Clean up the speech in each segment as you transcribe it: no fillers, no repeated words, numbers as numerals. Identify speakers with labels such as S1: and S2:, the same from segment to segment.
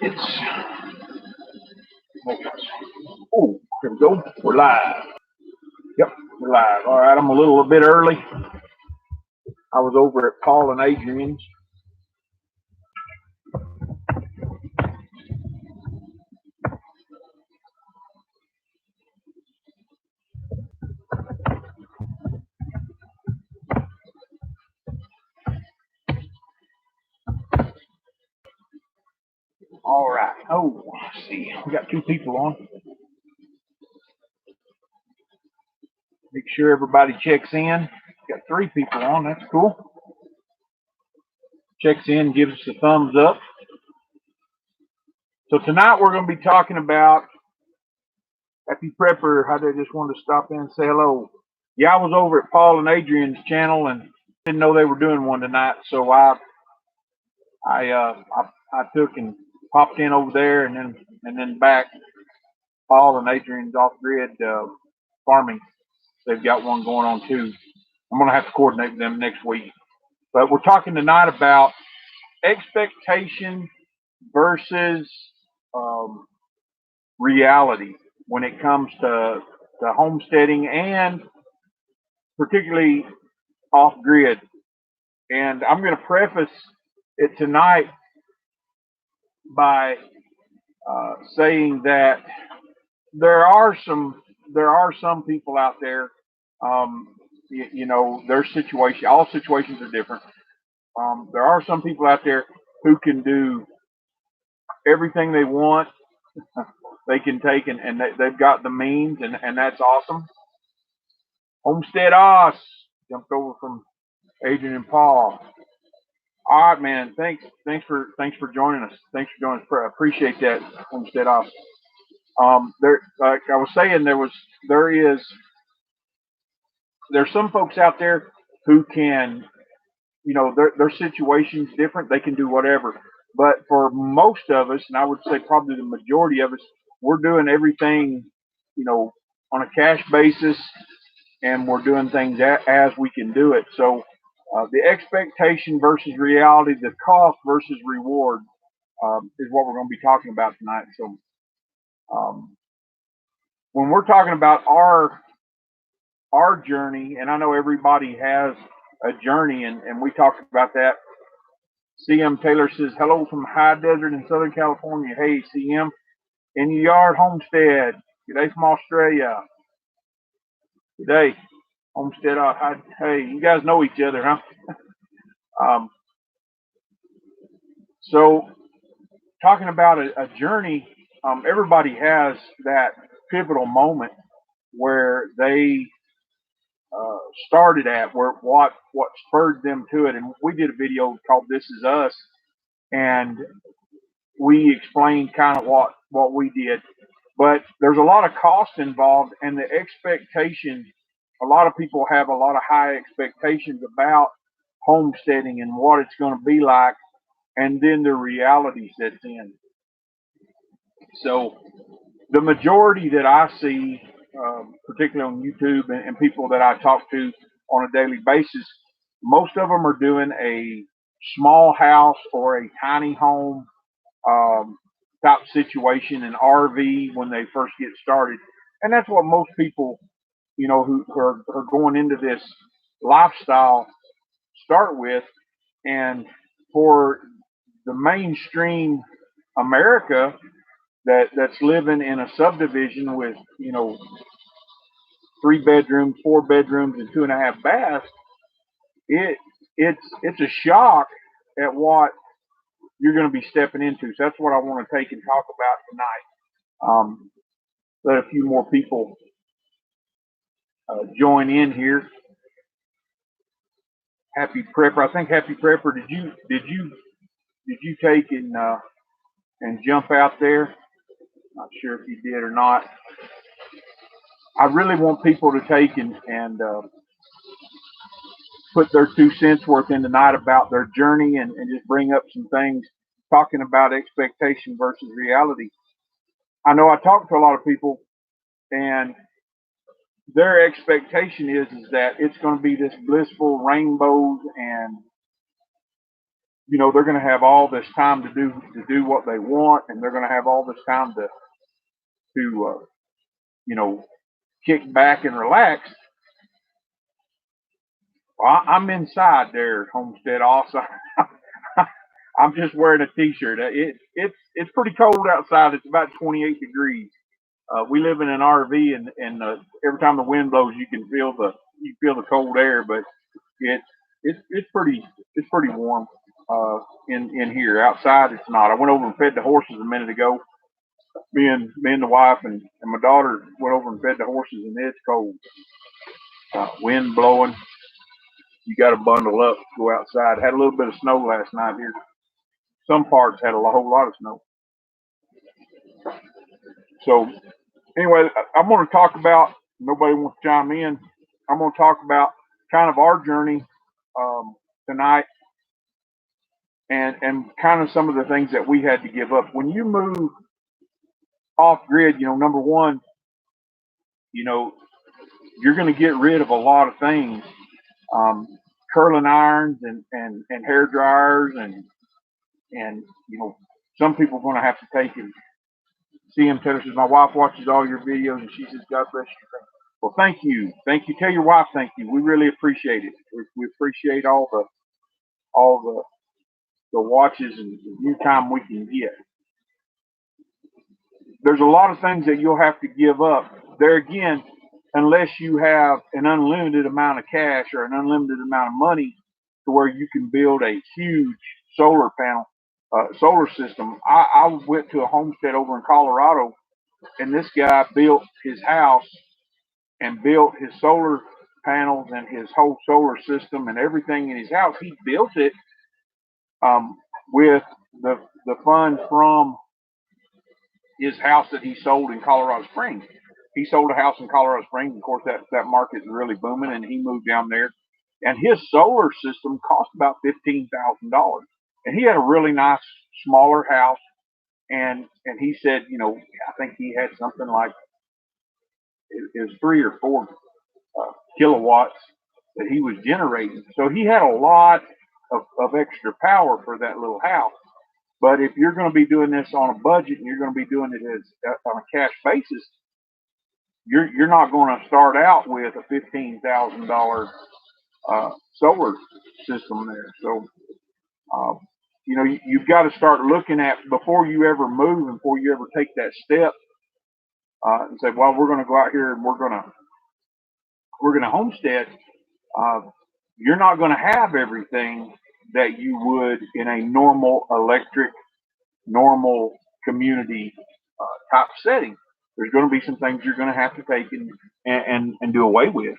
S1: It's, oh, here we go. We're live. Yep, we're live. All right, I'm a little bit early. I was over at Paul and Adrian's. All right. Oh, let's see. We got two people on. Make sure everybody checks in. Got three people on. That's cool. Checks in, gives us a thumbs up. So tonight we're going to be talking about Happy Prepper. I just wanted to stop in and say hello. Yeah, I was over at Paul and Adrian's channel and didn't know they were doing one tonight, so I took and popped in over there and then back. Paul and Adrian's off grid farming. They've got one going on too. I'm gonna have to coordinate with them next week. But we're talking tonight about expectation versus reality when it comes to homesteading and particularly off grid. And I'm going to preface it tonight by saying that there are some people out there. Their situation. All situations are different. There are some people out there who can do everything they want. They can take and they've got the means, and that's awesome. Homestead Oz jumped over from Adrian and Paul. All right, man. Thanks for joining us. Thanks for joining us. Appreciate that, Homestead Oz. There, like I was saying, there's some folks out there who can, their situation's different. They can do whatever. But for most of us, and I would say probably the majority of us, we're doing everything, on a cash basis, and we're doing things as we can do it. So the expectation versus reality, the cost versus reward, is what we're going to be talking about tonight. So when we're talking about our journey, and I know everybody has a journey, and we talked about that. CM Taylor says, hello from High Desert in Southern California. Hey, CM, in your yard, Homestead. G'day from Australia. G'day, Homestead. Hey, you guys know each other, huh? So, talking about a journey, everybody has that pivotal moment where they started at, where what spurred them to it. And we did a video called "This Is Us," and we explained kind of what we did. But there's a lot of cost involved, and the expectation. A lot of people have a lot of high expectations about homesteading and what it's going to be like, and then the reality sets in. So the majority that I see, particularly on YouTube and people that I talk to on a daily basis, most of them are doing a small house or a tiny home type situation, an RV when they first get started. And that's what most people, who are going into this lifestyle start with. And for the mainstream America that's living in a subdivision with 3 bedrooms, 4 bedrooms, and 2.5 baths, it's a shock at what you're going to be stepping into. So that's what I want to take and talk about tonight. Let a few more people join in here. Happy Prepper. I think Happy Prepper. Did you take and jump out there? Not sure if you did or not. I really want people to take and put their 2 cents worth in tonight about their journey and just bring up some things talking about expectation versus reality. I know I talk to a lot of people, and their expectation is that it's going to be this blissful rainbows and they're going to have all this time to do what they want, and they're going to have all this time to you know kick back and relax. Well, I'm inside there, Homestead. Also, I'm just wearing a t-shirt. It's pretty cold outside. It's about 28 degrees. We live in an RV, and every time the wind blows, you feel the cold air, but it's it's pretty warm in here. Outside, it's not. I went over and fed the horses a minute ago. Me and the wife and my daughter went over and fed the horses, and it's cold. Wind blowing. You got to bundle up, go outside. Had a little bit of snow last night here. Some parts had a whole lot of snow. So anyway, I'm going to talk about. Nobody wants to chime in. I'm going to talk about kind of our journey um, tonight, and kind of some of the things that we had to give up when you move off grid. Number one, you know, you're going to get rid of a lot of things, um, curling irons and hair dryers and some people are going to have to take and see him. Taylor says my wife watches all your videos and she says God bless you. Well, thank you. Tell your wife thank you. We really appreciate it. We appreciate all the watches and the new time we can get. There's a lot of things that you'll have to give up. There again, unless you have an unlimited amount of cash or an unlimited amount of money to where you can build a huge solar panel, solar system. I went to a homestead over in Colorado, and this guy built his house and built his solar panels and his whole solar system and everything in his house. He built it um, with the funds from his house that he sold in Colorado Springs. He sold a house in Colorado Springs. Of course, that market is really booming, and he moved down there. And his solar system cost about $15,000. And he had a really nice, smaller house. And he said, I think he had something like it was 3 or 4 kilowatts that he was generating. So he had a lot of extra power for that little house. But if you're going to be doing this on a budget and you're going to be doing it as on a cash basis, you're not going to start out with a $15,000 solar system there. So you've got to start looking at before you ever move and before you ever take that step and say, well, we're going to go out here and we're going to homestead. Uh, you're not going to have everything that you would in a normal electric, normal community type setting. There's going to be some things you're going to have to take and do away with.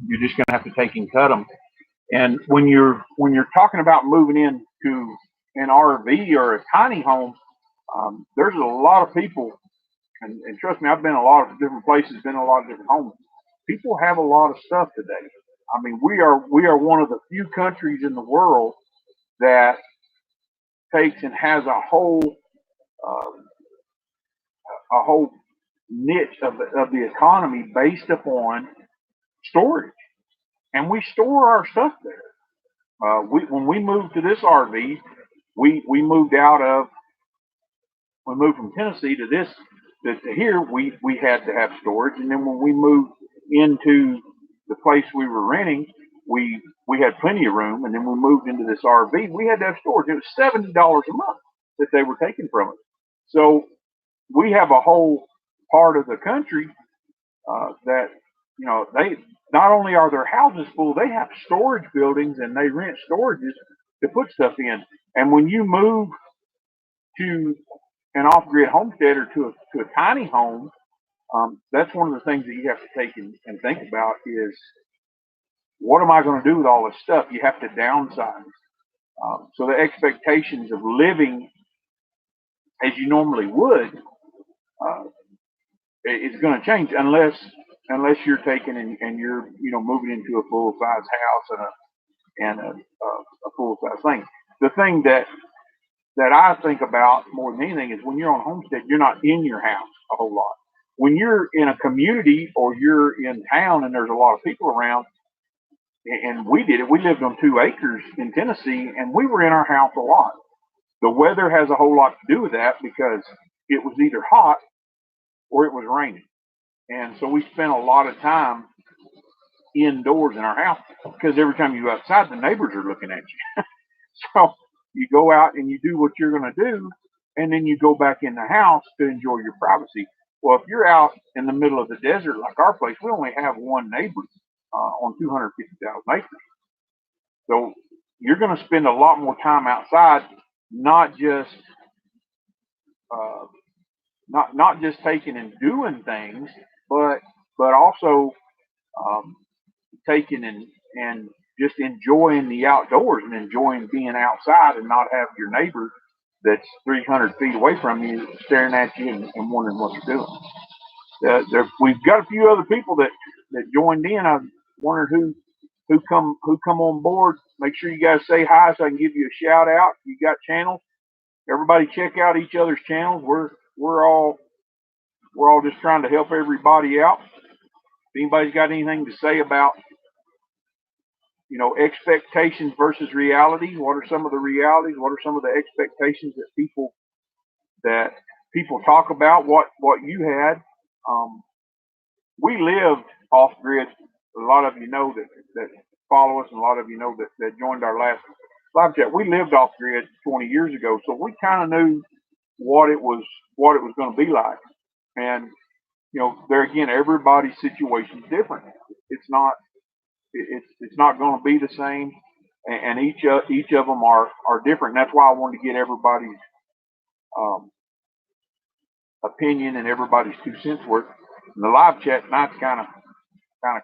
S1: You're just going to have to take and cut them. And when you're talking about moving into an RV or a tiny home, there's a lot of people, and trust me, I've been a lot of different places, been in a lot of different homes. People have a lot of stuff today. I mean, we are one of the few countries in the world that takes and has uh, a whole niche of the economy based upon storage, and we store our stuff there. When we moved to this RV, we moved out of we moved from Tennessee to this to here. We had to have storage, and then when we moved into the place we were renting, we had plenty of room, and then we moved into this RV. We had to have storage. It was $70 a month that they were taking from us. So we have a whole part of the country that they not only are their houses full, they have storage buildings and they rent storages to put stuff in. And when you move to an off-grid homestead or to a tiny home, that's one of the things that you have to take and think about is what am I going to do with all this stuff? You have to downsize. So the expectations of living as you normally would uh, is going to change unless you're taking and you're moving into a full size house and a full size thing. The thing that I think about more than anything is when you're on homestead, you're not in your house a whole lot. When you're in a community or you're in town and there's a lot of people around, And we did it. We lived on 2 acres in Tennessee, and we were in our house a lot. The weather has a whole lot to do with that because it was either hot or it was raining. And so we spent a lot of time indoors in our house because every time you go outside, the neighbors are looking at you. So you go out and you do what you're going to do, and then you go back in the house to enjoy your privacy. Well, if you're out in the middle of the desert like our place, we only have one neighbor on 250,000 acres. So you're going to spend a lot more time outside, not just uh, not just taking and doing things, but also um, taking and just enjoying the outdoors and enjoying being outside and not have your neighbor that's 300 feet away from you staring at you and wondering what you're doing. We've got a few other people that joined in. I wondered who come on board. Make sure you guys say hi so I can give you a shout out. You got channels. Everybody check out each other's channels. We're all just trying to help everybody out. If anybody's got anything to say about expectations versus reality, what are some of the realities? What are some of the expectations that people talk about? What you had? Um, we lived off grid. A lot of you know that follow us, and a lot of you know that joined our last live chat. We lived off grid 20 years ago, so we kind of knew what it was going to be like. And there again, everybody's situation is different. It's not it's not going to be the same, and each of them are different. And that's why I wanted to get everybody's um, opinion and everybody's 2 cents worth. And the live chat tonight's kind of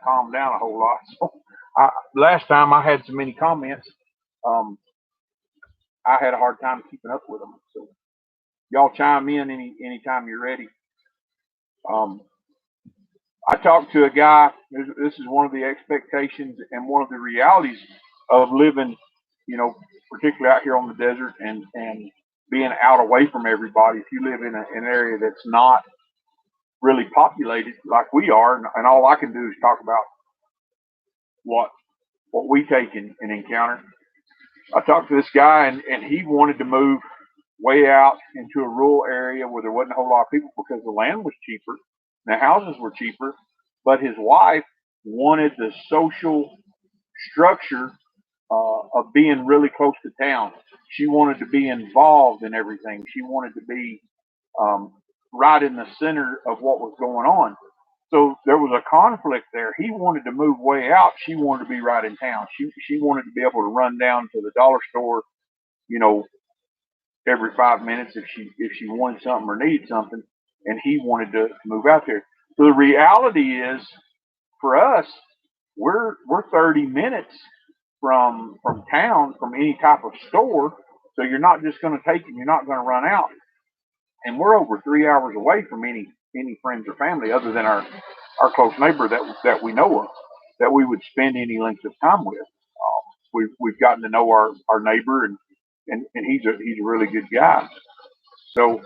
S1: calmed down a whole lot. So last time I had so many comments, um, I had a hard time keeping up with them. So y'all chime in anytime you're ready. Um, I talked to a guy. This is one of the expectations and one of the realities of living, particularly out here on the desert and being out away from everybody. If you live in an area that's not really populated like we are, and all I can do is talk about what we take and encounter. I talked to this guy, and he wanted to move way out into a rural area where there wasn't a whole lot of people because the land was cheaper, the houses were cheaper, but his wife wanted the social structure of being really close to town. She wanted to be involved in everything. She wanted to be um, right in the center of what was going on. So there was a conflict there. He wanted to move way out. She wanted to be right in town. She wanted to be able to run down to the dollar store, you know, every 5 minutes if she wanted something or needed something, and he wanted to move out there. So the reality is, for us, we're 30 minutes from town, from any type of store. So you're not just going to take it. You're not going to run out. And we're over 3 hours away from any friends or family other than our close neighbor that we know of, that we would spend any length of time with. We've gotten to know our neighbor, and he's a really good guy. So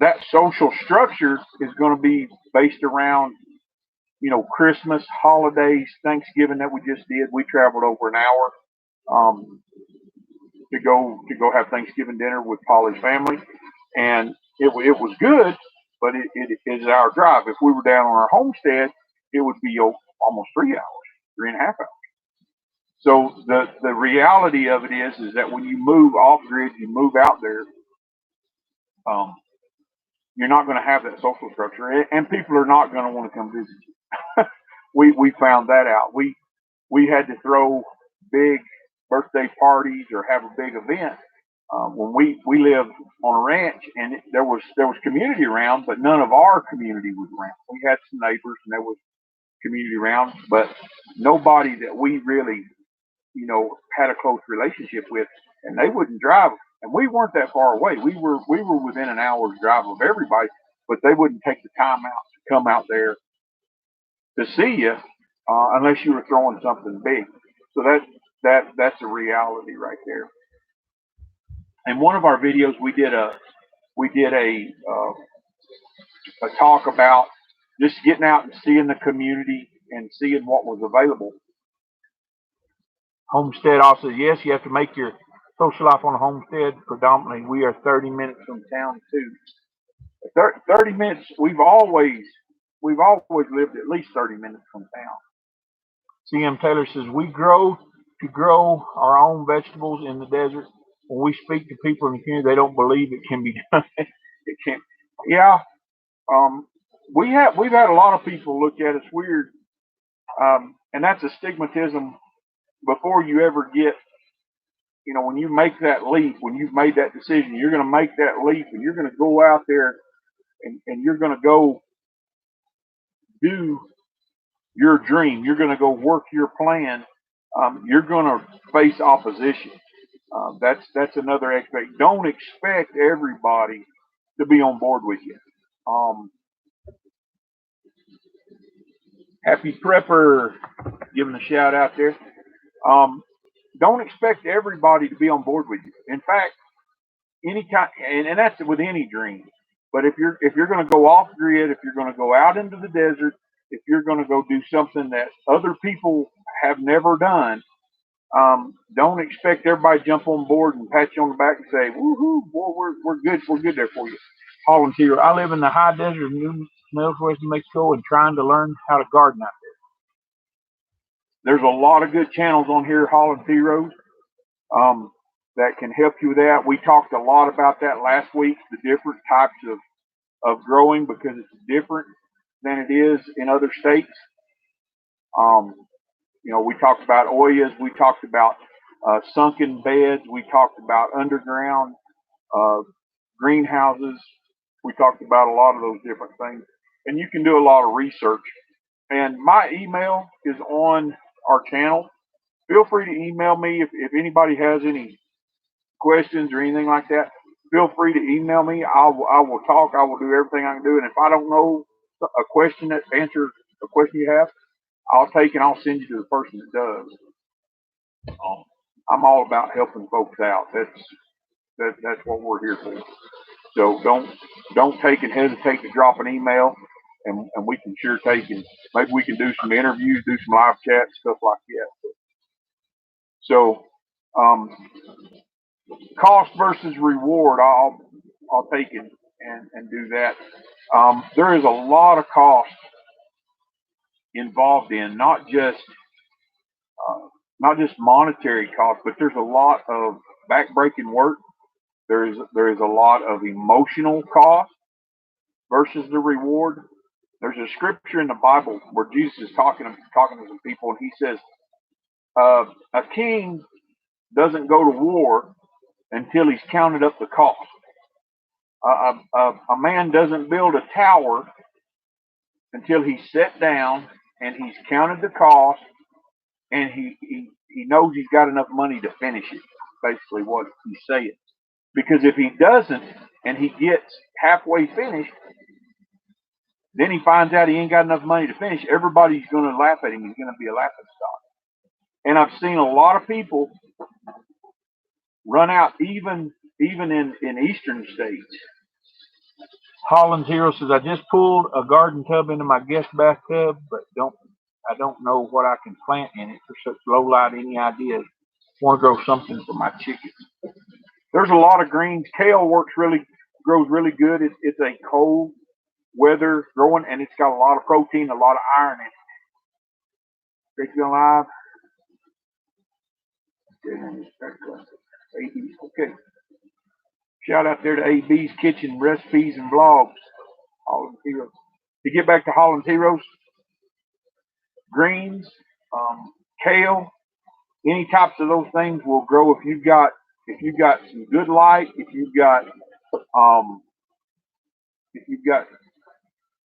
S1: that social structure is going to be based around Christmas, holidays, Thanksgiving that we just did. We traveled over an hour to go have Thanksgiving dinner with Polly's family, and it was good, but it is our drive. If we were down on our homestead, it would be almost 3 hours, 3.5 hours. So the reality of it is that when you move off grid, you move out there, um, you're not going to have that social structure, and people are not going to want to come visit you. we found that out. We had to throw big birthday parties or have a big event. When we lived on a ranch, and there was community around, but none of our community was around. We had some neighbors, and there was community around, but nobody that we really had a close relationship with, and they wouldn't drive. And we weren't that far away. We were within an hour's drive of everybody, but they wouldn't take the time out to come out there to see you unless you were throwing something big. So that's a reality right there. In one of our videos, we did a talk about just getting out and seeing the community and seeing what was available. Homestead also says, yes, you have to make your social life on a homestead. Predominantly, we are 30 minutes from town too. 30 minutes, we've always lived at least 30 minutes from town. CM Taylor says, we grow our own vegetables in the desert. When we speak to people in the community, they don't believe it can be done. It can't. Yeah. Um, we've had a lot of people look at us weird. And that's a stigmatism before you ever get, when you make that leap, when you've made that decision, you're going to make that leap and you're going to go out there and you're going to go do your dream. You're going to go work your plan. You're going to face opposition. That's another aspect. Don't expect everybody to be on board with you. Happy Prepper, giving a shout out there. Um, don't expect everybody to be on board with you. In fact, any kind, and that's with any dream. But if you're going to go off grid, if you're going to go out into the desert, if you're going to go do something that other people have never done, don't expect everybody to jump on board and pat you on the back and say, "Woohoo, boy, we're good there for you." Volunteer. I live in the high desert of Northwest New Mexico and trying to learn how to garden out there. There's a lot of good channels on here, Holland Heroes, that can help you with that. We talked a lot about that last week, the different types of growing because it's different than it is in other states. Um, we talked about oyas, we talked about sunken beds, we talked about underground uh, greenhouses, we talked about a lot of those different things. And you can do a lot of research. And my email is on our channel. Feel free to email me if anybody has any questions or anything like that. Feel free to email me. I will talk. I will do everything I can do. And if I don't know a question that answers a question you have, I'll take and I'll send you to the person that does. I'm all about helping folks out. That's what we're here for. So don't take and hesitate to drop an email, and we can sure take and maybe we can do some interviews, do some live chat, stuff like that. So um, cost versus reward, I'll take it and do that. There is a lot of cost involved in uh, not just monetary cost, but there's a lot of backbreaking work. There is a lot of emotional cost versus the reward. There's a scripture in the Bible where Jesus is talking to some people, and he says, "A king doesn't go to war until he's counted up the cost. A man doesn't build a tower until he's sat down and he's counted the cost and he knows he's got enough money to finish it." Basically, what he's saying. Because if he doesn't and he gets halfway finished, then he finds out he ain't got enough money to finish. Everybody's going to laugh at him. He's going to be a laughing stock. And I've seen a lot of people run out, even in eastern states. Holland's Hero says, I just pulled a garden tub into my guest bathtub, but I don't know what I can plant in it for such low light. Any ideas? Want to grow something for my chickens. There's a lot of greens. Kale grows really good. It's a cold weather growing, and it's got a lot of protein, a lot of iron in it. Great to be alive. Okay. Shout out there to AB's Kitchen Recipes and Vlogs. Holland's Heroes. To get back to Holland's Heroes, greens, kale, any types of those things will grow if you've got some good light, um, if you've got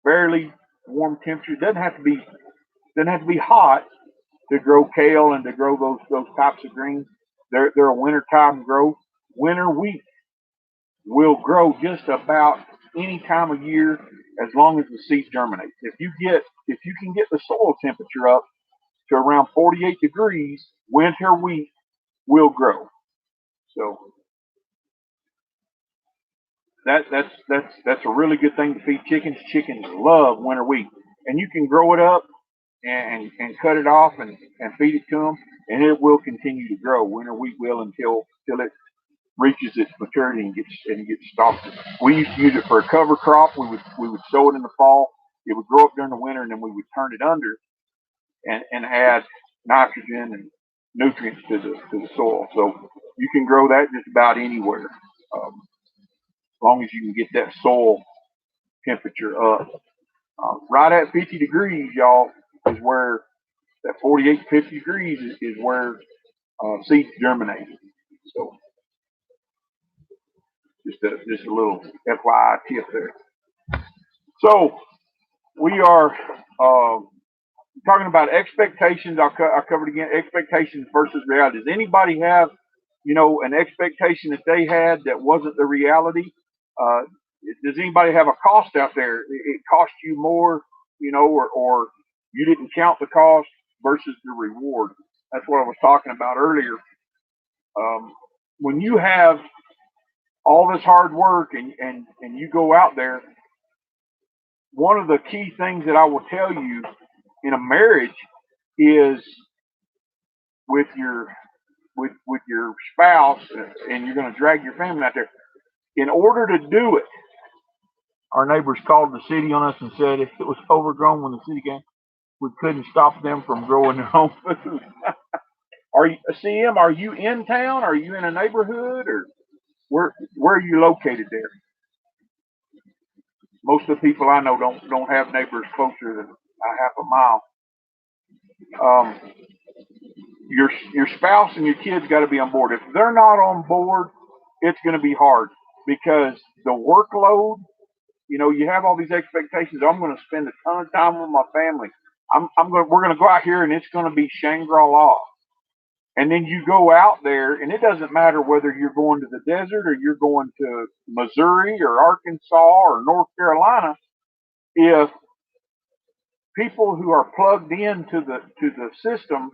S1: fairly warm temperature. It doesn't have to be hot to grow kale and to grow those types of greens. They're a wintertime growth. Winter wheat will grow just about any time of year as long as the seed germinates. If you can get the soil temperature up to around 48 degrees, winter wheat will grow. So that's a really good thing to feed chickens. Chickens love winter wheat, and you can grow it up and cut it off and feed it to them, and it will continue to grow. Winter wheat will until it reaches its maturity and gets stalked. We used to use it for a cover crop. We would sow it in the fall. It would grow up during the winter, and then we would turn it under and add nitrogen and nutrients to the soil. So you can grow that just about anywhere, as long as you can get that soil temperature up. Right at 50 degrees, y'all, is where that 48 to 50 degrees is where seeds germinate. So just a little FYI tip there. So we are talking about expectations. I covered again expectations versus reality. Does anybody have, an expectation that they had that wasn't the reality? Uh, does anybody have a cost out there? It cost you more, or you didn't count the cost versus the reward. That's what I was talking about earlier. When you have all this hard work and you go out there, one of the key things that I will tell you in a marriage is with your with your spouse, and you're going to drag your family out there. In order to do it, our neighbors called the city on us and said if it was overgrown when the city came, we couldn't stop them from growing their own food. Are you CM? Are you in town? Are you in a neighborhood, or where are you located there? Most of the people I know don't have neighbors closer than a half a mile. Um, your spouse and your kids got to be on board. If they're not on board, it's going to be hard because the workload. You have all these expectations. I'm going to spend a ton of time with my family. We're going to go out here and it's going to be Shangri-La. And then you go out there, and it doesn't matter whether you're going to the desert or you're going to Missouri or Arkansas or North Carolina. If people who are plugged into the system,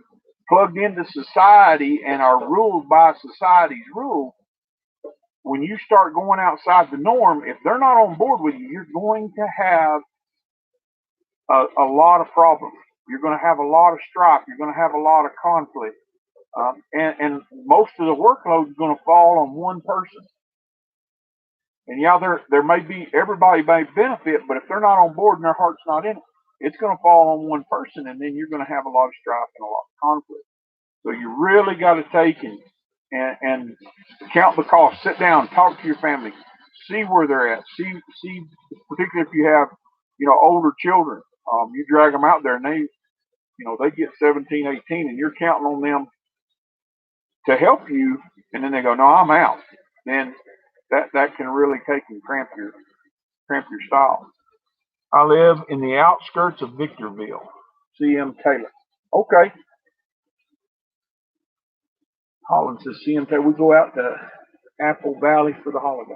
S1: plugged into society, and are ruled by society's rules, when you start going outside the norm, if they're not on board with you, you're going to have a lot of problems. You're going to have a lot of strife. You're going to have a lot of conflict. And most of the workload is going to fall on one person. And yeah, there may be, everybody may benefit, but if they're not on board and their heart's not in it, it's going to fall on one person, and then you're going to have a lot of strife and a lot of conflict. So you really got to take and count the cost. Sit down, talk to your family, see where they're at. See, particularly if you have, older children. You drag them out there, and they get 17, 18, and you're counting on them to help you, and then they go, "No, I'm out." Then that can really take and cramp your style. I live in the outskirts of Victorville. CM Taylor. Okay. Holland says, CM Taylor, we go out to Apple Valley for the holiday.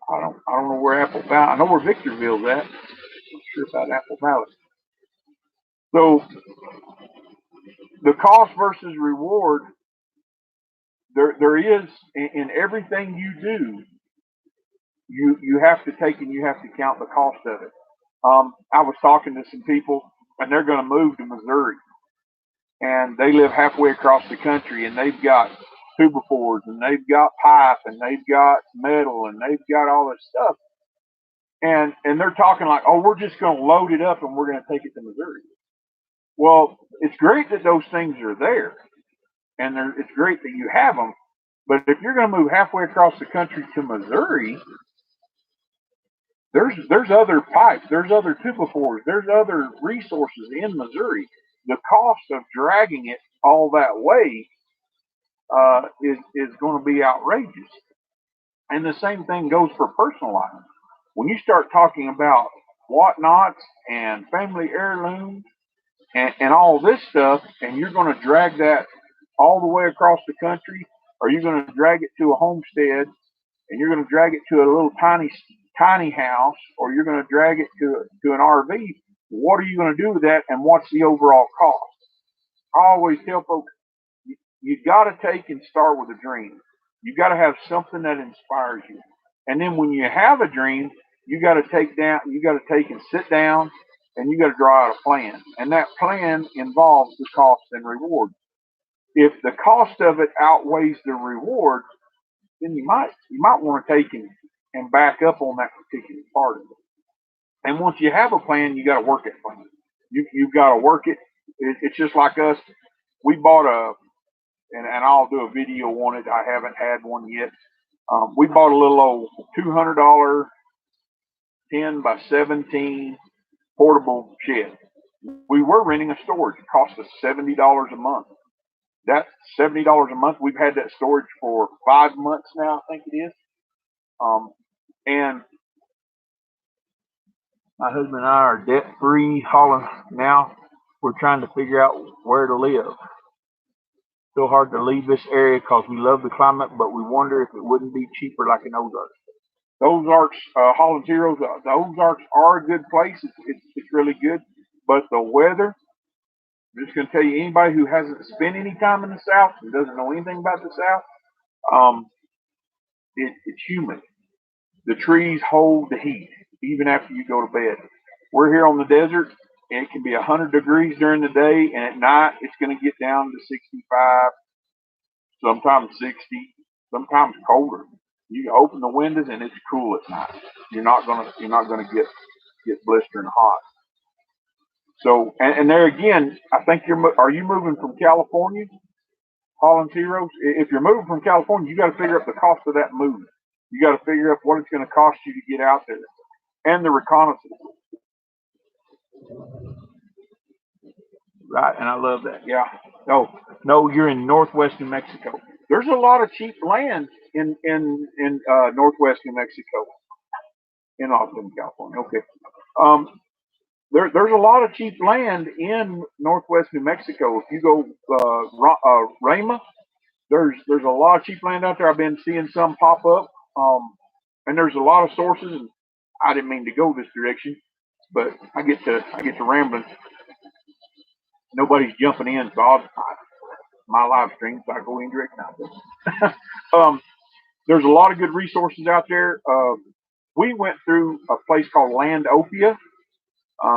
S1: I don't know where Apple Valley. I know where Victorville's at. I'm not sure about Apple Valley. So the cost versus reward, there is in everything you do. You have to take and you have to count the cost of it. I was talking to some people, and they're going to move to Missouri, and they live halfway across the country, and they've got tuberboards, and they've got pipe, and they've got metal, and they've got all this stuff, and they're talking like, oh, we're just going to load it up and we're going to take it to Missouri. Well, it's great that those things are there, and it's great that you have them, but if you're going to move halfway across the country to Missouri, there's other pipes, there's other tuberboards, there's other resources in Missouri. The cost of dragging it all that way is going to be outrageous. And the same thing goes for personal items. When you start talking about whatnots and family heirlooms and all this stuff, and you're going to drag that all the way across the country, or you're going to drag it to a homestead, and you're going to drag it to a little tiny house, or you're going to drag it to an RV, what are you going to do with that, and what's the overall cost? I always tell folks, you got to take and start with a dream. You got to have something that inspires you. And then when you have a dream, you got to take and sit down and you got to draw out a plan. And that plan involves the cost and reward. If the cost of it outweighs the reward, then you might want to take and back up on that particular part of it. And once you have a plan, you got to work that plan. You've got to work it. It's just like us. We bought and I'll do a video on it. I haven't had one yet. We bought a little old $200 10 by 17 portable shed. We were renting a storage. It cost us $70 a month. That $70 a month, we've had that storage for 5 months now, I think it is. And my husband and I are debt free. Holland now. We're trying to figure out where to live. Still hard to leave this area because we love the climate, but we wonder if it wouldn't be cheaper like in Ozarks. The Ozarks, Holland Zeros, the Ozarks are a good place. It's really good, but the weather. I'm just going to tell you, anybody who hasn't spent any time in the South and doesn't know anything about the South, it's humid. The trees hold the heat even after you go to bed. We're here on the desert, and it can be 100 degrees during the day, and at night it's going to get down to 65, sometimes 60, sometimes colder. You can open the windows and it's cool at night. You're not gonna get blistering hot. So and there again, I think are you moving from California, Holland Zeros? If you're moving from California, you got to figure out the cost of that move. You got to figure out what it's going to cost you to get out there, and the reconnaissance. Right, and I love that. Yeah. No, you're in northwest New Mexico. There's a lot of cheap land in northwest New Mexico, in Austin, California. Okay. There's a lot of cheap land in northwest New Mexico. If you go Rama, there's a lot of cheap land out there. I've been seeing some pop up, and there's a lot of sources. And I didn't mean to go this direction, but I get to rambling. Nobody's jumping in, so my live stream, so I go in direct now. There's a lot of good resources out there. We went through a place called Landopia.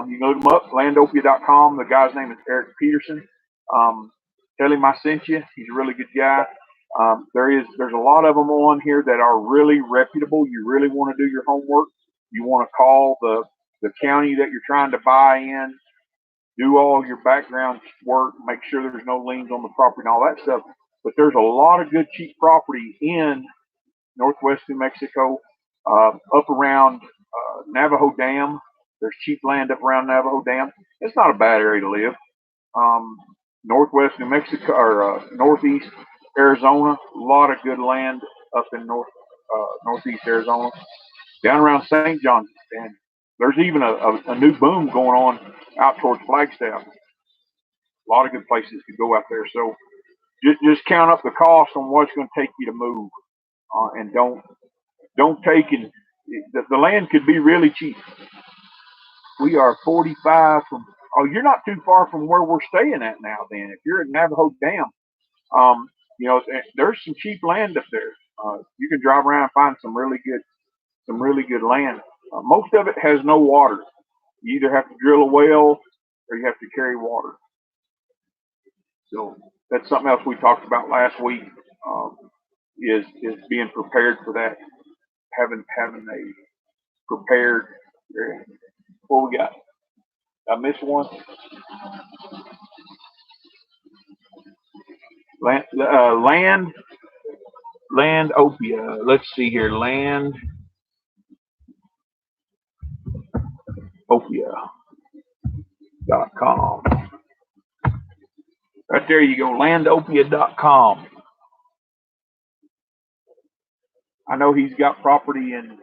S1: You can look them up, landopia.com. The guy's name is Eric Peterson. Tell him I sent you. He's a really good guy. There's a lot of them on here that are really reputable. You really want to do your homework. You want to call the county that you're trying to buy in, do all your background work, make sure there's no liens on the property and all that stuff. But there's a lot of good cheap property in northwest New Mexico, up around Navajo Dam. There's cheap land up around Navajo Dam. It's not a bad area to live. Northwest New Mexico or northeast Arizona, a lot of good land up in northeast Arizona. Down around St. John's, and there's even a new boom going on out towards Flagstaff. A lot of good places to go out there. So just count up the cost on what it's going to take you to move, and don't take and the land could be really cheap. We are 45 from. Oh, you're not too far from where we're staying at now. Then, if you're at Navajo Dam, there's some cheap land up there. You can drive around and find some really good land. Most of it has no water. You either have to drill a well or you have to carry water. So that's something else we talked about last week. Is being prepared for that. Having a prepared. What we got? I missed one. Landopia. Let's see here. Landopia. Landopia.com. Right there you go, landopia.com. I know he's got property in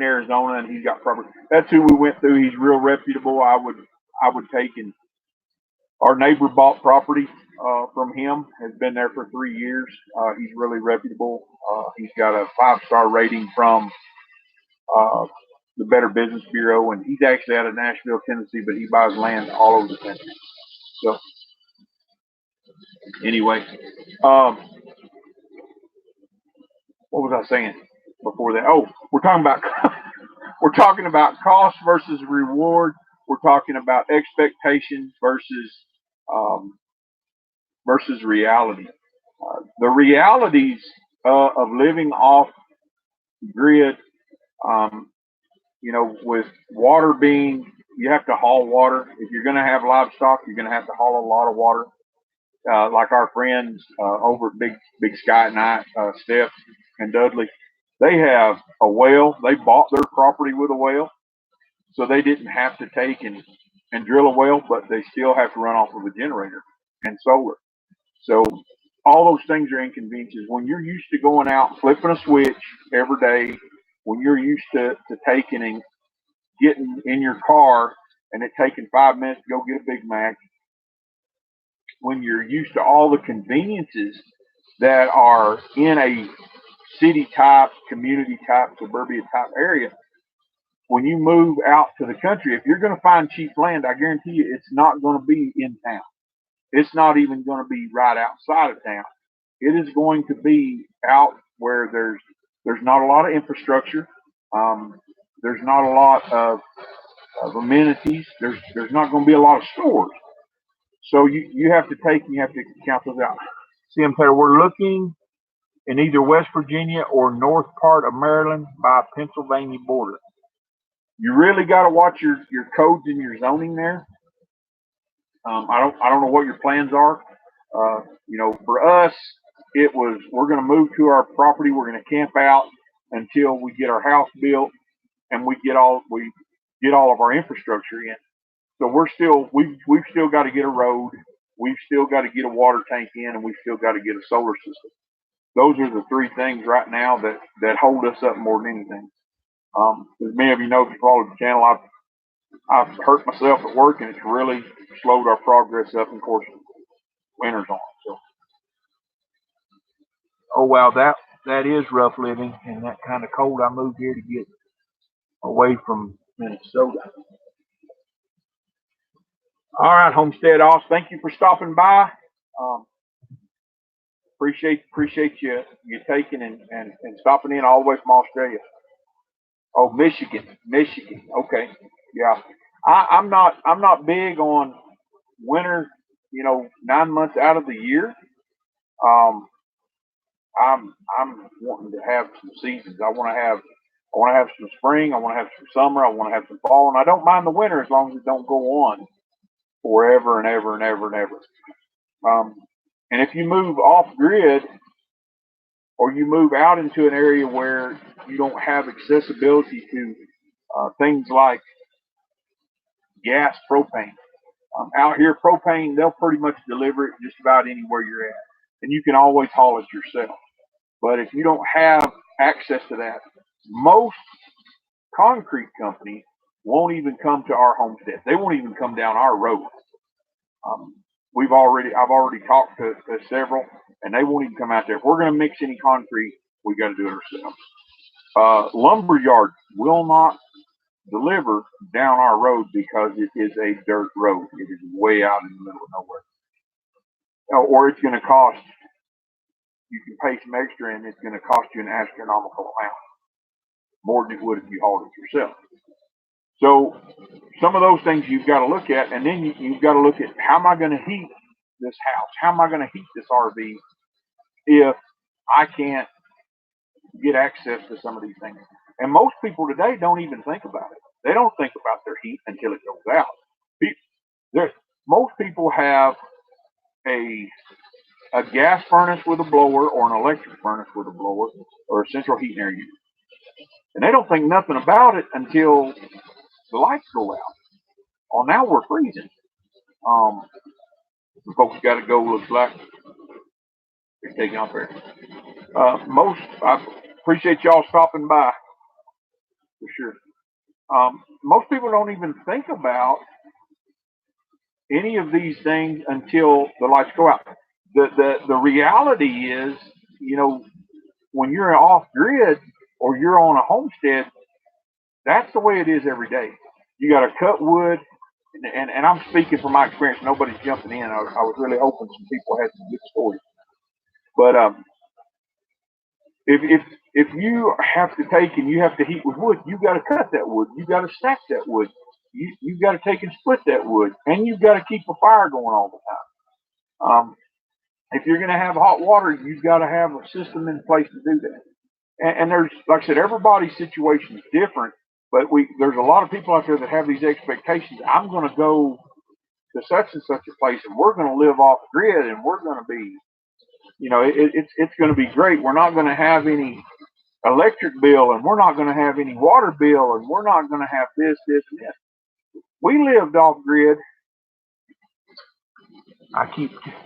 S1: Arizona, and he's got property. That's who we went through. He's real reputable. I would take, and our neighbor bought property from him. Has been there for 3 years. He's really reputable. He's got a 5-star rating from the Better Business Bureau, and he's actually out of Nashville, Tennessee, but he buys land all over the country. So anyway, what was I saying before that? Oh, we're talking about cost versus reward. we're talking about expectations um, versus reality. The realities of living off grid, um, with water being, you have to haul water. If you're going to have livestock, you're going to have to haul a lot of water. Like our friends over at Big Sky at Night, Steph and Dudley, they have a well. They bought their property with a well, so they didn't have to take and drill a well, but they still have to run off of a generator and solar. So all those things are inconveniences. When you're used to going out, flipping a switch every day, when you're used to taking and getting in your car and it taking 5 minutes to go get a Big Mac, when you're used to all the conveniences that are in a city type, community type, suburbia type area, when you move out to the country, if you're going to find cheap land, I guarantee you it's not going to be in town. It's not even going to be right outside of town. It is going to be out where there's not a lot of infrastructure. There's not a lot of amenities. There's not going to be a lot of stores. So you have to take and you have to count those out. See, I'm Taylor. We're looking in either West Virginia or north part of Maryland by Pennsylvania border. You really got to watch your codes and your zoning there. I don't know what your plans are. For us, it was we're going to move to our property. We're going to camp out until we get our house built and we get all of our infrastructure in. So we've still got to get a road. We've still got to get a water tank in, and we've still got to get a solar system. Those are the three things right now that hold us up more than anything. As many of you know, if you follow the channel, I've hurt myself at work, and it's really slowed our progress up. And of course, winter's on. So, oh wow, that is rough living and that kind of cold. I moved here to get away from Minnesota. All right, Homestead Oz, thank you for stopping by. Um, appreciate you taking and stopping in all the way from Australia. Oh, Michigan. Okay, yeah. I'm not big on winter. 9 months out of the year. Um, I'm wanting to have some seasons. I want to have some spring. I want to have some summer. I want to have some fall, and I don't mind the winter as long as it don't go on forever and ever and ever and ever. Um, and if you move off grid or you move out into an area where you don't have accessibility to things like gas, propane, out here, propane, they'll pretty much deliver it just about anywhere you're at. And you can always haul it yourself. But if you don't have access to that, most concrete companies won't even come to our homestead. They won't even come down our road. Um, I've already talked to several, and they won't even come out there. If we're going to mix any concrete, we got to do it ourselves. Lumber yards will not deliver down our road because it is a dirt road. It is way out in the middle of nowhere. Or it's going to cost, you can pay some extra and it's going to cost you an astronomical amount, more than it would if you hauled it yourself. So some of those things you've got to look at, and then you've got to look at how am I going to heat this house? How am I going to heat this RV if I can't get access to some of these things? And most people today don't even think about it. They don't think about their heat until it goes out. Most people have a gas furnace with a blower or an electric furnace with a blower or a central heating area unit. And they don't think nothing about it until the lights go out. Oh, now we're freezing. The folks got to go, looks like. They're taking off there. I appreciate y'all stopping by, for sure. Most people don't even think about any of these things until the lights go out. The reality is, when you're off grid or you're on a homestead, that's the way it is every day. You got to cut wood, and I'm speaking from my experience. Nobody's jumping in. I was really hoping some people had some good stories. But if you have to take and you have to heat with wood, you got to cut that wood. You got to stack that wood. you've got to take and split that wood, and you've got to keep a fire going all the time. If you're going to have hot water, you've got to have a system in place to do that. And there's, like I said, everybody's situation is different, but there's a lot of people out there that have these expectations. I'm going to go to such and such a place, and we're going to live off grid, and we're going to be, it's going to be great. We're not going to have any electric bill, and we're not going to have any water bill, and we're not going to have this, and this. We lived off grid.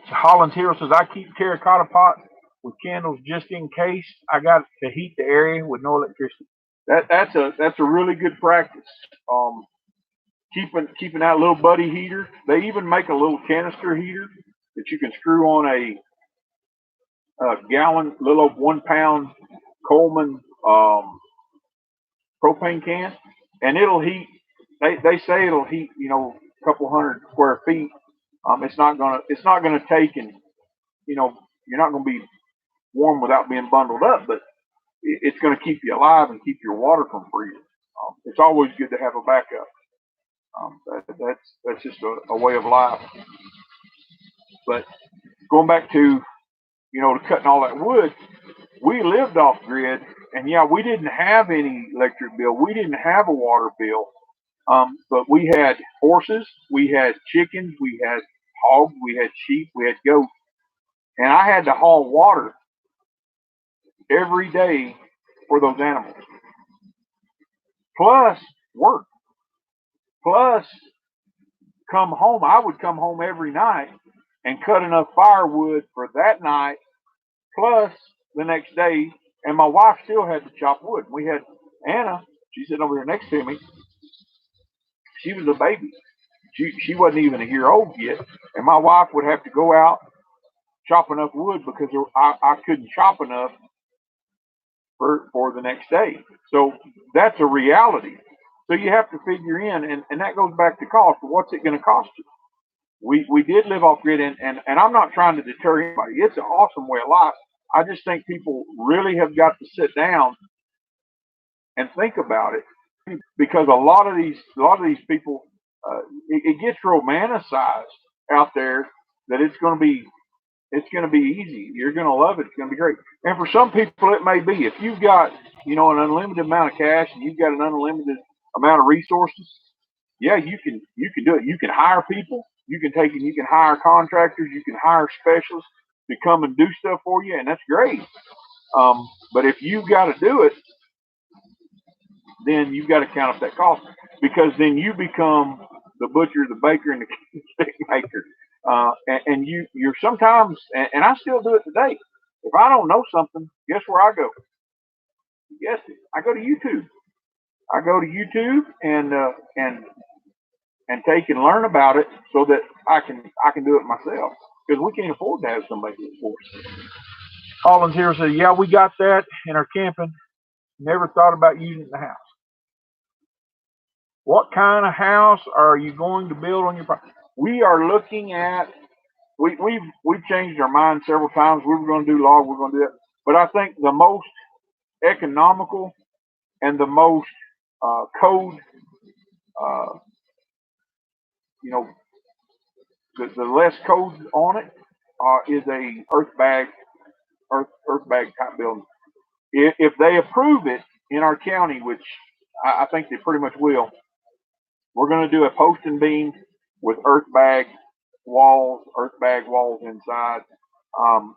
S1: Holland's Hero says, I keep terracotta pots with candles just in case I got to heat the area with no electricity. That's a really good practice. Keeping that little buddy heater. They even make a little canister heater that you can screw on a gallon, little 1 pound Coleman propane can, and it'll heat. They say it'll heat, a couple hundred square feet. It's not gonna take, and you're not gonna be warm without being bundled up, but it's gonna keep you alive and keep your water from freezing. It's always good to have a backup. That's just a way of life. But going back to to cutting all that wood, we lived off grid, and yeah, we didn't have any electric bill, we didn't have a water bill, but we had horses, we had chickens, we had hogs, we had sheep, we had goats, and I had to haul water every day for those animals, plus work, plus come home. I would come home every night and cut enough firewood for that night, plus the next day, and my wife still had to chop wood. We had Anna, she's sitting over here next to me. She was a baby. She wasn't even a year old yet, and my wife would have to go out, chop enough wood because I couldn't chop enough for the next day. So that's a reality. So you have to figure in, and that goes back to cost. What's it going to cost you? We did live off grid, and I'm not trying to deter anybody. It's an awesome way of life. I just think people really have got to sit down and think about it, because a lot of these people, it gets romanticized out there that it's going to be easy. You're going to love it. It's going to be great. And for some people, it may be. If you've got an unlimited amount of cash and you've got an unlimited amount of resources, yeah, you can do it. You can hire people. You can hire contractors. You can hire specialists to come and do stuff for you, and that's great. But if you've got to do it, then you've got to count up that cost, because then you become the butcher, the baker, and the cake maker. And you're sometimes, and I still do it today. If I don't know something, guess where I go? Guess it. I go to YouTube. I go to YouTube and take and learn about it so that I can do it myself, because we can't afford to have somebody do it for us. Holland's Hero said, yeah, we got that in our camping. Never thought about using the house. What kind of house are you going to build on your property? We are looking at, we've changed our mind several times. We were going to do log, we're going to do it. But I think the most economical and the most code, the less code on it is a earth bag type building. If they approve it in our county, which I think they pretty much will, we're going to do a post and beam with earth bag walls inside,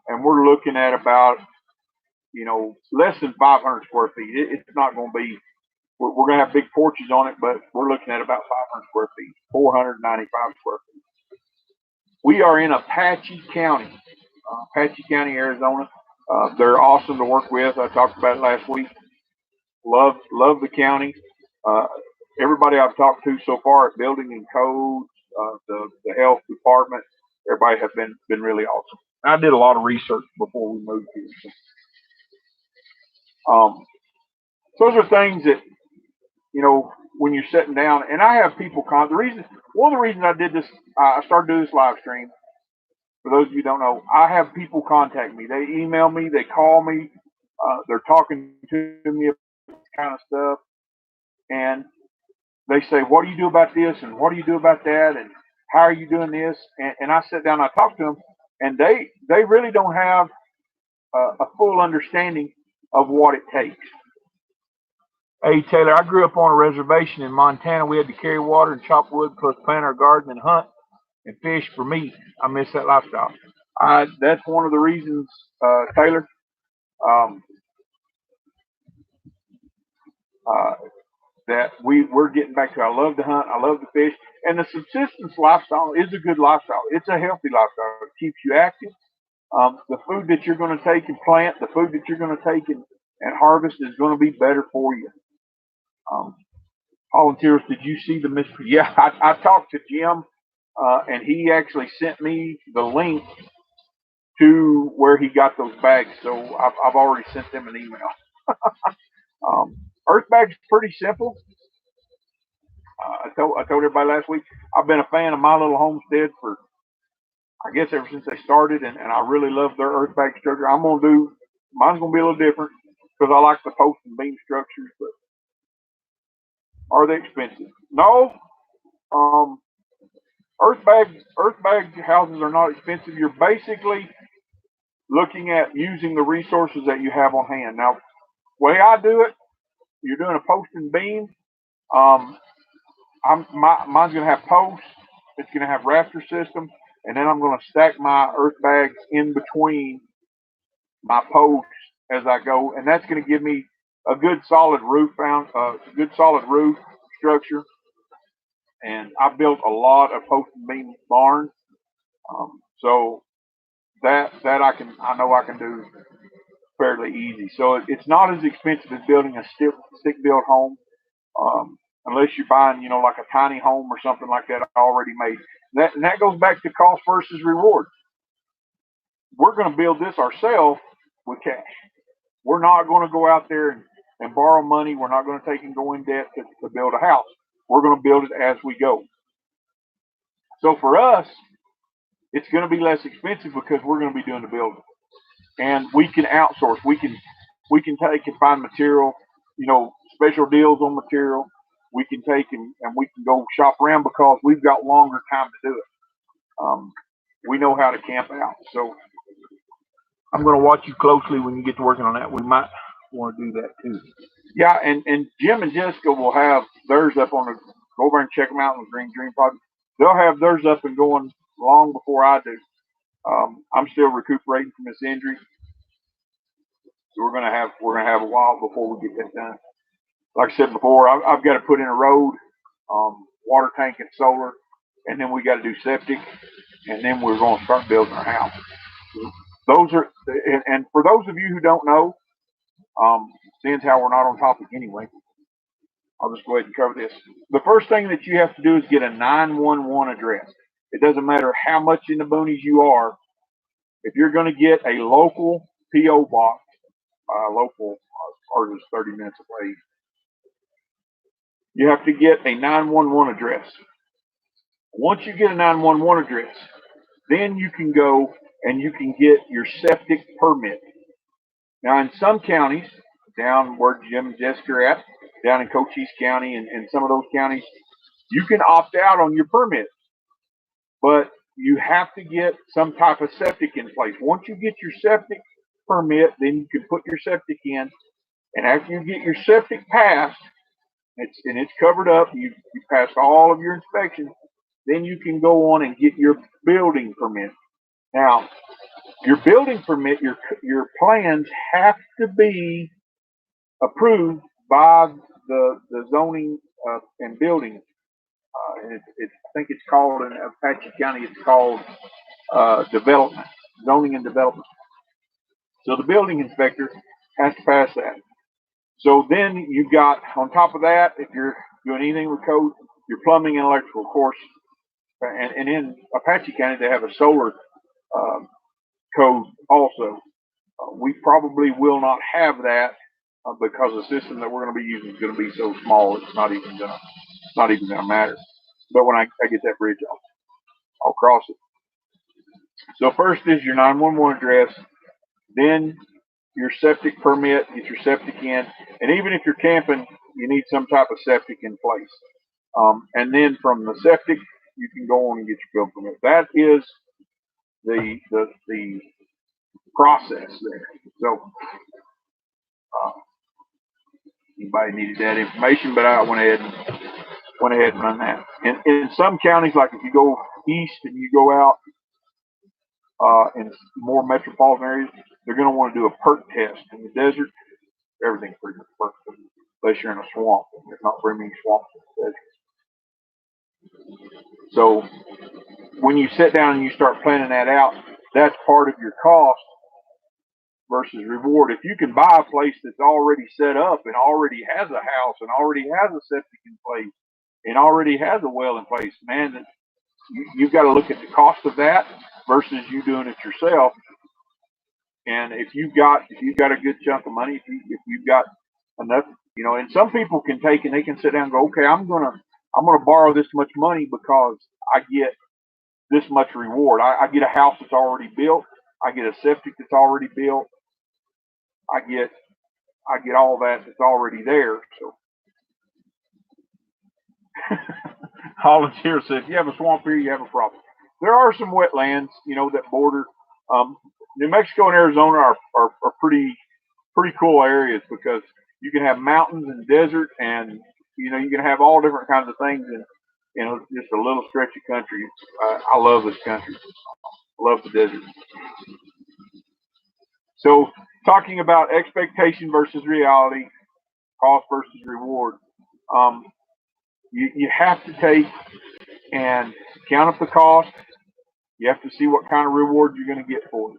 S1: and we're looking at about less than 500 square feet. It's not going to be. We're going to have big porches on it, but we're looking at about 500 square feet, 495 square feet. We are in Apache County, Arizona. They're awesome to work with. I talked about it last week. Love the county. Everybody I've talked to so far at building and codes, the health department, everybody has been really awesome. I did a lot of research before we moved here. Those are things that when you're sitting down, and I have people one of the reasons I did this, I started doing this live stream. For those of you who don't know, I have people contact me. They email me, they call me, they're talking to me about this kind of stuff, and they say, what do you do about this? And what do you do about that? And how are you doing this? And I sit down, I talk to them, and they really don't have a full understanding of what it takes. Hey Taylor, I grew up on a reservation in Montana. We had to carry water and chop wood, plus plant our garden and hunt and fish for meat. I miss that lifestyle. That's one of the reasons, Taylor. Um, uh, that we're getting back to. I love to hunt. I love to fish, and the subsistence lifestyle is a good lifestyle. It's a healthy lifestyle. It keeps you active. The food that you're going to take and plant, the food that you're going to take and harvest is going to be better for you. Um, Volunteers, did you see the mystery? Yeah, I talked to Jim, and he actually sent me the link to where he got those bags. So I've already sent them an email. Um, Earth bags pretty simple. I told everybody last week I've been a fan of My Little Homestead for I guess ever since they started, and I really love their earth bag structure. Mine's gonna be a little different because I like the post and beam structures. But are they expensive? No. Um, earth bag houses are not expensive. You're basically looking at using the resources that you have on hand. Now, the way I do it, you're doing a post and beam. Um, mine's going to have posts. It's going to have rafter system, and then I'm going to stack my earth bags in between my posts as I go, and that's going to give me a good solid good solid roof structure. And I built a lot of post and beam barns, so that I know I can do fairly easy. So it's not as expensive as building a stick built home. Unless you're buying, like a tiny home or something like that already made. And that goes back to cost versus reward. We're going to build this ourselves with cash. We're not going to go out there and borrow money. We're not going to take and go in debt to build a house. We're going to build it as we go. So for us, it's going to be less expensive because we're going to be doing the building, and we can outsource. We can take and find material, special deals on material. We can take and we can go shop around because we've got longer time to do it. We know how to camp out. So I'm going to watch you closely when you get to working on that. We might want to do that too. Yeah, and Jim and Jessica will have theirs up on the. Go over and check them out on the Green Dream Project. They'll have theirs up and going long before I do. I'm still recuperating from this injury, so we're gonna have a while before we get that done. Like I said before, I've got to put in a road, water tank and solar, and then we got to do septic, and then we're going to start building our house. Those are, and for those of you who don't know, seeing how we're not on topic anyway, I'll just go ahead and cover this. The first thing that you have to do is get a 911 address. It doesn't matter how much in the boonies you are. If you're going to get a local PO box, ours is 30 minutes away, you have to get a 911 address. Once you get a 911 address, then you can go and you can get your septic permit. Now, in some counties, down where Jim and Jessica are at, down in Cochise County and some of those counties, you can opt out on your permit, but you have to get some type of septic in place. Once you get your septic permit, then you can put your septic in, and after you get your septic passed, it's covered up, you passed all of your inspections, then you can go on and get your building permit. Now, your building permit, your plans have to be approved by the zoning and building. I think it's called in Apache County. It's called development, zoning and development. So the building inspector has to pass that. So then you've got on top of that, if you're doing anything with code, your plumbing and electrical, of course. And in Apache County, they have a solar code also. We probably will not have that because the system that we're going to be using is going to be so small. It's not even gonna matter. But when I get that bridge off, I'll cross it. So first is your 911 address, then your septic permit, get your septic in, and even if you're camping, you need some type of septic in place. And then from the septic, you can go on and get your building permit. That is the process there. So uh, anybody needed that information, but I went ahead and run that. And in some counties, like if you go east and you go out in more metropolitan areas, they're going to want to do a perk test. In the desert, everything's pretty much perk, unless you're in a swamp. There's not very many swamps in the desert. So when you sit down and you start planning that out, that's part of your cost versus reward. If you can buy a place that's already set up and already has a house and already has a septic in place and already has a well in place, man, you've got to look at the cost of that versus you doing it yourself. And if you've got a good chunk of money, if you've got enough, and some people can take and they can sit down and go, okay, I'm gonna borrow this much money because I get this much reward. I get a house that's already built. I get a septic that's already built. I get all that's already there. So Holland's here says, if you have a swamp here, you have a problem. There are some wetlands, that border. New Mexico and Arizona are pretty cool areas because you can have mountains and desert, and you can have all different kinds of things in just a little stretch of country. I love this country. I love the desert. So talking about expectation versus reality, cost versus reward. Um, you have to take and count up the cost. You have to see what kind of reward you're going to get for it.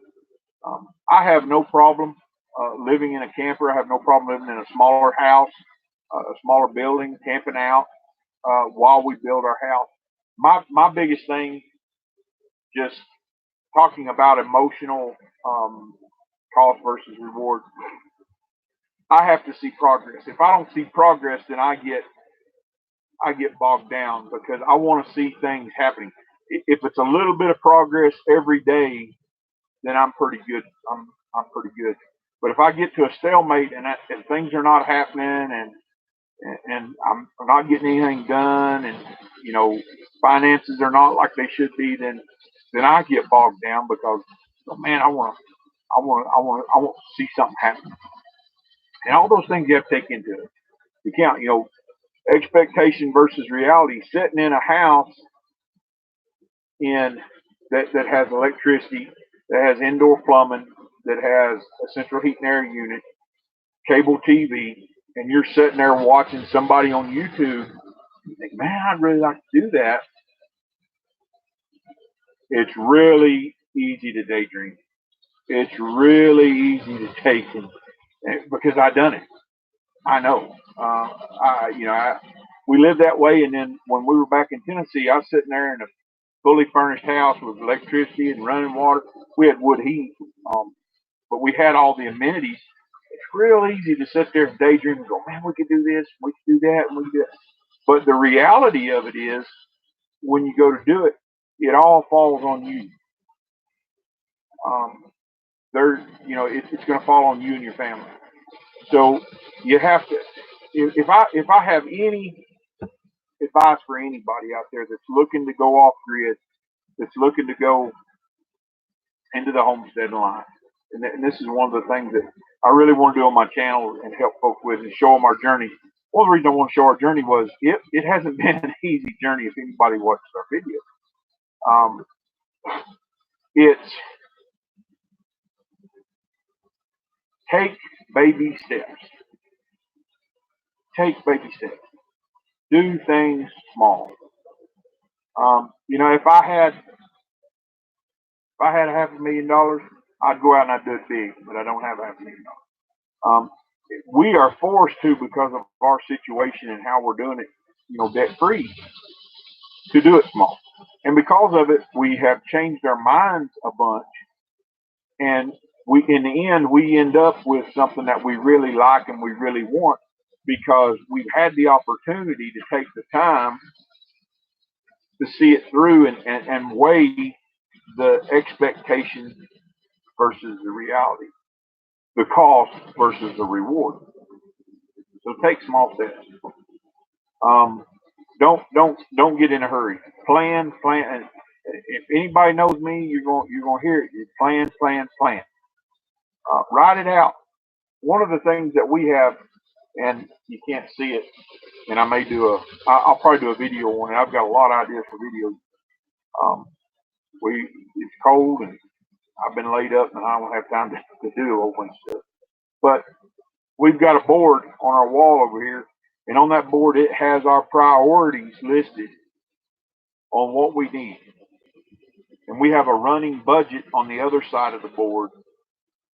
S1: I have no problem living in a camper. I have no problem living in a smaller house, a smaller building, camping out while we build our house. My biggest thing, just talking about emotional cost versus reward. I have to see progress. If I don't see progress, then I get bogged down because I want to see things happening. If it's a little bit of progress every day, then I'm pretty good. I'm pretty good. But if I get to a stalemate and things are not happening and I'm not getting anything done and finances are not like they should be, then I get bogged down because man, I want to see something happen. And all those things you have to take into account. Expectation versus reality. Sitting in a house in that has electricity, that has indoor plumbing, that has a central heat and air unit, cable TV, and you're sitting there watching somebody on YouTube, you think, man, I'd really like to do that. It's really easy to daydream. It's really easy to take because I've done it. I know. We lived that way, and then when we were back in Tennessee, I was sitting there in a fully furnished house with electricity and running water. We had wood heat, but we had all the amenities. It's real easy to sit there and daydream and go, man, we could do this, we could do that, and we could do that. But the reality of it is, when you go to do it, it all falls on you. Um, it's going to fall on you and your family. So you have to. If I have any advice for anybody out there that's looking to go off grid, that's looking to go into the homestead line, and this is one of the things that I really want to do on my channel and help folks with and show them our journey. One of the reasons I want to show our journey was it hasn't been an easy journey if anybody watches our video. It's take baby steps. Take baby steps. Do things small. If I had $500,000, I'd go out and I'd do it big, but I don't have $500,000. We are forced to, because of our situation and how we're doing it, debt free, to do it small. And because of it, we have changed our minds a bunch, and in the end, we end up with something that we really like and we really want because we've had the opportunity to take the time to see it through and weigh the expectation versus the reality, the cost versus the reward. So take small steps. Don't get in a hurry. Plan. And if anybody knows me, you're gonna hear it. You plan. Write it out. One of the things that we have, and you can't see it, and I'll probably do a video on it. I've got a lot of ideas for videos. Um, it's cold and I've been laid up and I don't have time to do a whole bunch of stuff. But we've got a board on our wall over here, and on that board it has our priorities listed on what we need. And we have a running budget on the other side of the board,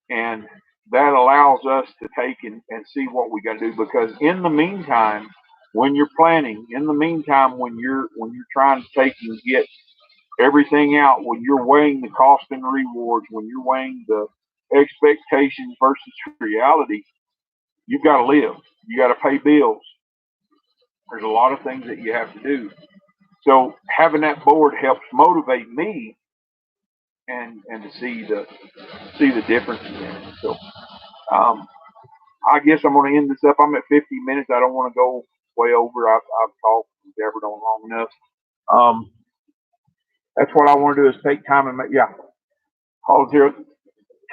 S1: and that allows us to take and see what we got to do. Because in the meantime, when you're planning, in the meantime, when you're trying to take and get everything out, when you're weighing the cost and rewards, when you're weighing the expectations versus reality, you've got to live. You got to pay bills. There's a lot of things that you have to do. So having that board helps motivate me and to see the difference in it. So I guess I'm going to end this up. I'm at 50 minutes. I don't want to go way over. I've talked and jabbered on long enough. That's what I want to do is take time and hold here.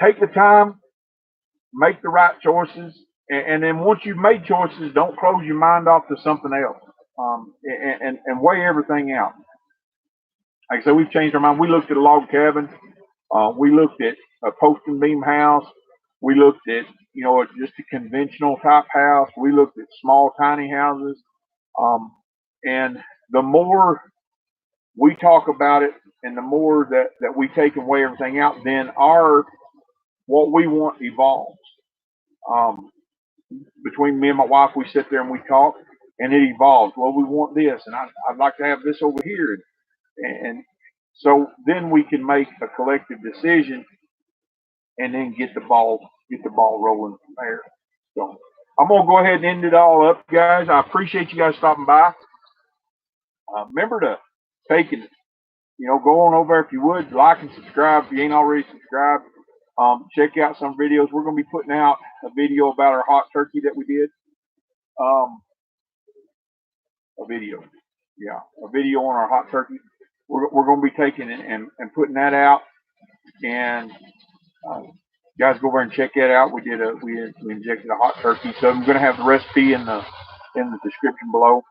S1: Take the time, make the right choices, and then once you've made choices, don't close your mind off to something else. And weigh everything out. Like I said, we've changed our mind. We looked at a log cabin. We looked at a post and beam house. We looked at, just a conventional type house. We looked at small, tiny houses. And the more we talk about it and the more that we take and weigh everything out, then what we want evolves. Between me and my wife, we sit there and we talk, and it evolves. Well, we want this, and I'd like to have this over here. And so then we can make a collective decision and then get the ball rolling from there. So I'm gonna go ahead and end it all up, guys. I appreciate you guys stopping by. Remember to take and go on over if you would, like and subscribe if you ain't already subscribed. Check out some videos. We're gonna be putting out a video about our hot turkey that we did. A video on our hot turkey. We're going to be taking and putting that out, and guys, go over and check that out. We injected a hot turkey, so I'm going to have the recipe in the description below.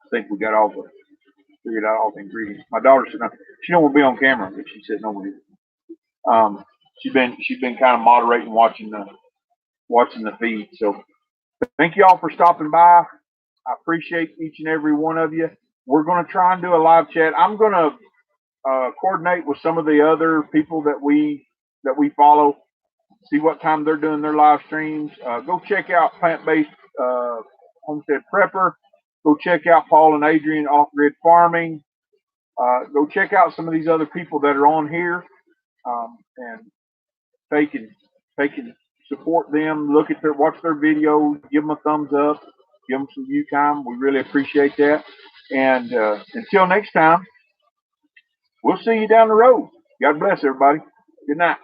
S1: I think we got figured out all the ingredients. My daughter said she don't want to be on camera, but she said no, we didn't. She's been kind of moderating, watching the feed. So thank you all for stopping by. I appreciate each and every one of you. We're going to try and do a live chat. I'm going to coordinate with some of the other people that we follow, see what time they're doing their live streams. Go check out Plant-Based Homestead Prepper. Go check out Paul and Adrian Off Grid Farming. Go check out some of these other people that are on here, and they can support them. Watch their videos, give them a thumbs up, give them some view time. We really appreciate that. And until next time, we'll see you down the road. God bless everybody. Good night.